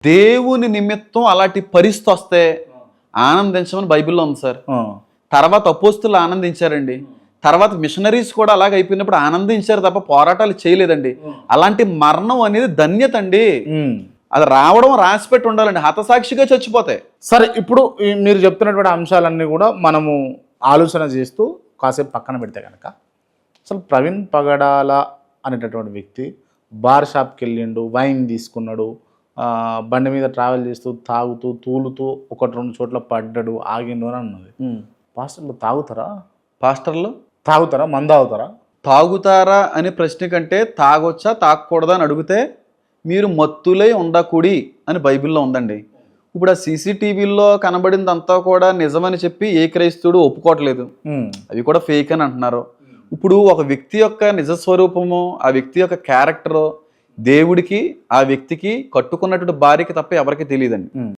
దేవుని నిమిత్తం అలాంటి పరిస్థితి వస్తే ఆనందించమని బైబిల్లో ఉంది సార్. తర్వాత అపోస్తులు ఆనందించారండి. తర్వాత మిషనరీస్ కూడా అలాగ అయిపోయినప్పుడు ఆనందించారు తప్ప పోరాటాలు చేయలేదండి. అలాంటి మరణం అనేది ధన్యత అండి. అది రావడం రాసిపెట్టి ఉండాలండి. హతసాక్షిగా చచ్చిపోతాయి. సరే, ఇప్పుడు మీరు చెప్తున్నటువంటి అంశాలన్నీ కూడా మనము ఆలోచన చేస్తూ కాసేపు పక్కన పెడితే కనుక, అసలు ప్రవీణ్ పగడాల అనేటటువంటి వ్యక్తి బార్ షాప్కి వెళ్ళిండు, వైన్ తీసుకున్నాడు, బండి మీద ట్రావెల్ చేస్తూ తాగుతూ తూలుతూ 1-2 చోట్ల పడ్డాడు, ఆగిండు అని అన్నది. పాస్టర్లు తాగుతారా, మందు తాగుతారా? తాగుతారా అనే ప్రశ్న కంటే తాగొచ్చా తాగకూడదా అని అడిగితే మీరు మత్తులై ఉండకూడి అని బైబిల్లో ఉందండి. ఇప్పుడు ఆ సీసీటీవీల్లో కనబడిందంతా కూడా నిజమని చెప్పి ఏ క్రైస్తవుడు ఒప్పుకోవట్లేదు. అవి కూడా ఫేక్ అని అంటున్నారు. ఇప్పుడు ఒక వ్యక్తి యొక్క నిజస్వరూపము, ఆ వ్యక్తి యొక్క క్యారెక్టరు దేవుడికి, ఆ వ్యక్తికి, కట్టుకున్నటువంటి భార్యకి తప్ప ఎవరికి తెలియదండి.